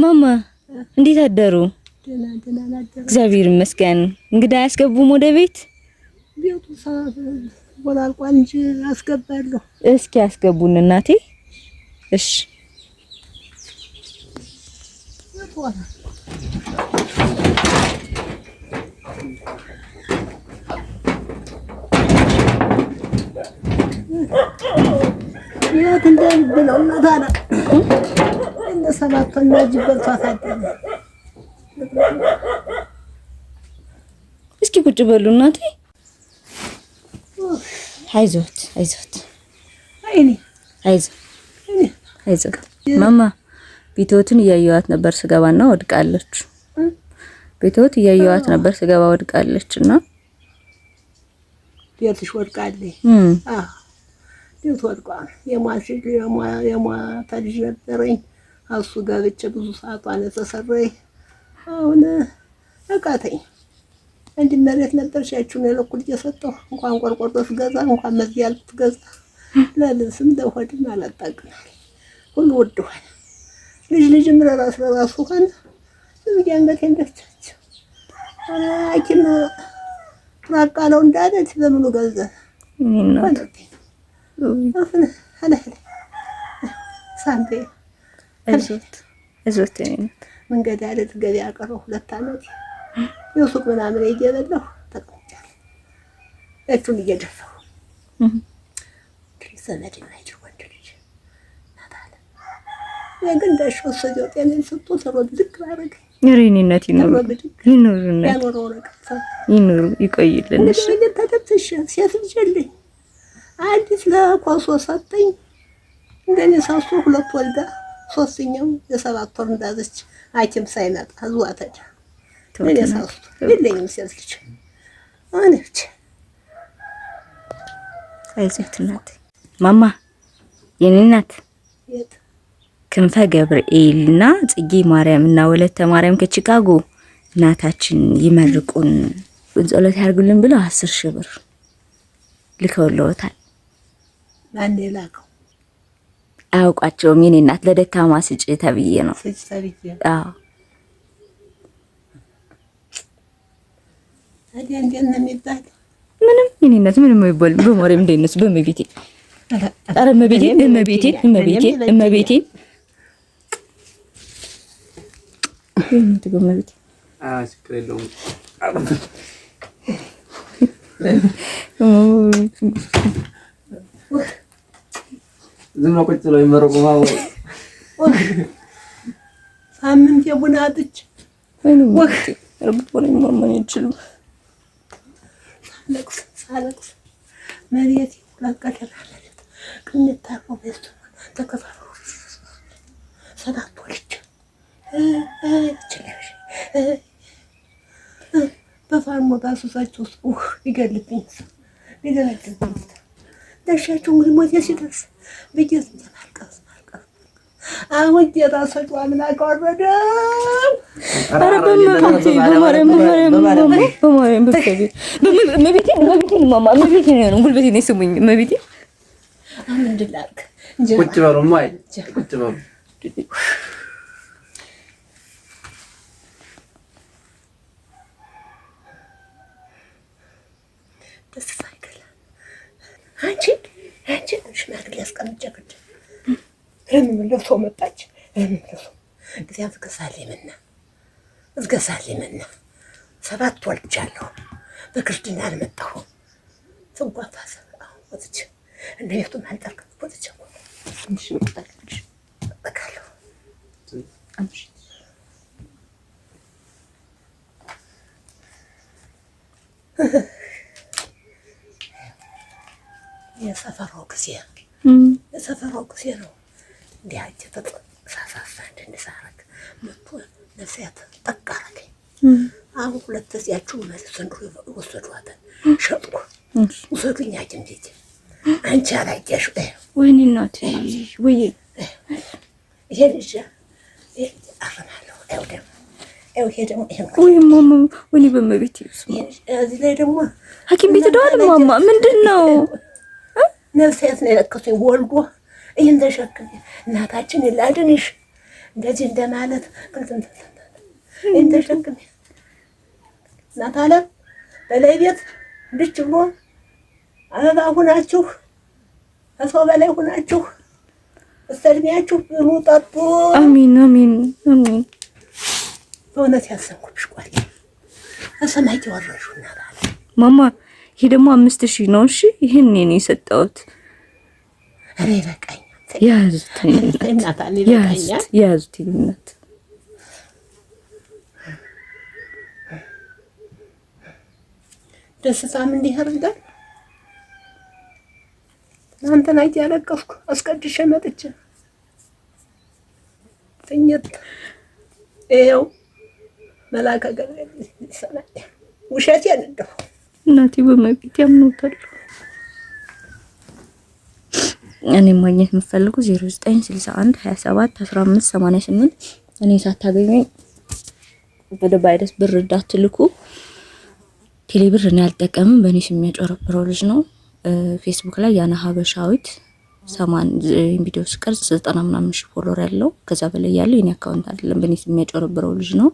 እማማ እንዴት አደሩ? ደህና ናደሩ። እግዚአብሔር ይመስገን። እንግዳ ያስገቡም ወደ ቤት? ቤቱ ወላልቋል እንጂ አስገባለሁ። እስኪ ያስገቡን እናቴ። እሺ የት እንደምንለው እናታና እንደ ሰባተኛ ጅበል ታሳደነ። እስኪ ቁጭ በሉ እናቴ። አይዞት አይዞት አይዞት። ማማ ቤቶትን እያየዋት ነበር ስገባና ወድቃለች። ቤቶት እያየዋት ነበር ስገባ ወድቃለችና ቤትሽ ወድቃለች። ቤት ወድቋል። የሟታ ልጅ ነበረኝ። እሱ ገብቼ ብዙ ሰዓቷን የተሰራኝ አሁን አቃተኝ። አንድ መሬት ነበር ሻችሁን ለኩል እየሰጠሁ እንኳን ቆርቆሮ ስገዛ እንኳን መዝጊያ ልትገዛ ለልብስም ለሆድም አላጣቅናል። ሁሉ ወድኋል። ልጅም ለራሱ ሆነ ዝምያንገት እንደቻች አኪም ራቃለው እንዳለች በምኑ ገንዘብ ሳንቴ እዞት መንገድ አለ ገበያ ቀረው 2 አመት የሱቅ ምናምን እየበላሁ ተቀምጫለሁ። እቱን እየደፋሁ ሰነድ ናቸው ወንድ ልጅ ናታለ ግን ዳሽው ሰጆ ጤነኝ ስጡ ተሮድ ልክ ባረግ የሬኒነት ይኖር ይቆይልን። እሺ ተከተሽ ሴት ልጅ አለኝ። አዲስ ለኮሶ ሰጠኝ። እንደኔ ሳሱ 2 ወልዳ 3ኛው የ7 ወር እንዳዘች ሐኪም ሳይመጣ ዝዋተዳ እኔ ሳሱ የለኝም ሴት ልጅ አነች። አይዞት እናቴ። ማማ የኔ እናት ክንፈ ገብርኤልና ጽጌ ማርያምና ወለተ ማርያም ከቺካጎ እናታችን ይመርቁን ጸሎት ያርጉልን ብለው 10,000 ብር ልከውልዎታል። ማን ላከው? አውቃቸውም የኔ እናት ለደካማ ስጭ ተብዬ ነው። አዎ ታዲያ እንዴት ነው የሚባል? ምንም የኔ እናት ምንም አይባልም። በማርያም እንደነሱ በመቤቴ ኧረ እመቤቴ ትገመት ችግር የለውም። ዝም ነው ቁጭ ብለው ይመረቁ ማለት ሳምንት የቡና አጥች ወቅት ረብቆኝ ማመን ይችላል። ሳለቅስ መሬት ለቀቀለ ቅንታ ቆበስቱ ተከፋፈሉ 7 ወልጅ እችላሽ በፋርሞ ባሱሳቸው ይገልብኝ ይገለብኝ ደሻቸው እንግዲህ ሞት ሲደርስ በጌት ተማልቀስ አሁን የራሳቸው አምላክ ወረደ። ኧረ በማርያም በከቤ መቤቴ ማማ መቤቴ ነው ጉልበቴ ነው ስሙኝ መቤቴ አሁን እንድላርክ ቁጭ በሉ ማይ ቁጭ በሉ ደስ ሳይከለ አንቺ ሽማግሌ ያስቀምጬ ግድ ለምን ለሶ መጣች ለምን እግዚአብሔር እስከሳለምና 7 ወልጃለሁ። በክርስትና አልመጣሁም። ተንቋፋሰ ወጥቼ እንደየቱም አልጠርክ ወጥቼ ትንሽ ወጣች በቃለሁ አምሽ የሰፈራው ጊዜ ነው። እንዲያጭ ተሳሳሳ እንደነሳረክ መጥቶ ነፍሲያት ጠቃረከኝ። አሁን 2 እዚያችሁ ማለት ሰንድሮ ወሰዷታል። ሸጥኩ ወሰዱኝ አጅን ቤት አንቺ አላየሽ ወይኔ እናቴ ወይ ይሄ ልጅ አፈናለሁ ይሄ ደግሞ ወይ ማማ ወይኔ በመቤት እዚህ ላይ ደግሞ ሐኪም ቤት ደዋል ማማ ምንድነው ነፍሲያት ነው የለከቱኝ ወልዶ ይሄን ተሸክም እናታችን ይላድንሽ እንደዚህ እንደማለት እንደሸክም እናት አለም በላይ ቤት እንድች ብሎ አበባ ሁናችሁ ከሰው በላይ ሁናችሁ እስተድሜያችሁ ብሉ ጠጡ። አሚን አሚን አሚን። በእውነት ያሰንኩብሽ ቋል ከሰማይ ወረሹ እናት አለም ማማ ይሄ ደግሞ 5000 ነው። እሺ ይሄን እኔ የሰጠሁት እኔ በቃኝ። ያዙት እናት አለ ያዙት እናት ደስታም እንዲህ ያደርጋል። እናንተን አይቼ ያለቀስኩ አስቀድሼ መጥቼ ትኝት ይኸው መላከ ገብርኤል ይሰማል። ውሸቴን እንደው እናቴ በመቤት ያምኑታል። እኔ ማግኘት የምፈልጉ 0961 27 15 88 እኔ ሳታገኙኝ ወደ ባይደስ ብር እንዳትልኩ። ቴሌብር እኔ አልጠቀምም። በእኔ ስም የሚያጨረብረው ልጅ ነው። ፌስቡክ ላይ ያና ሀበሻዊት 80 ቪዲዮ ስቀርጽ 90 ምናምን ሺህ ፎሎወር ያለው ከዛ በላይ ያለው የኔ አካውንት አይደለም። በእኔ ስም የሚያጨረብረው ልጅ ነው።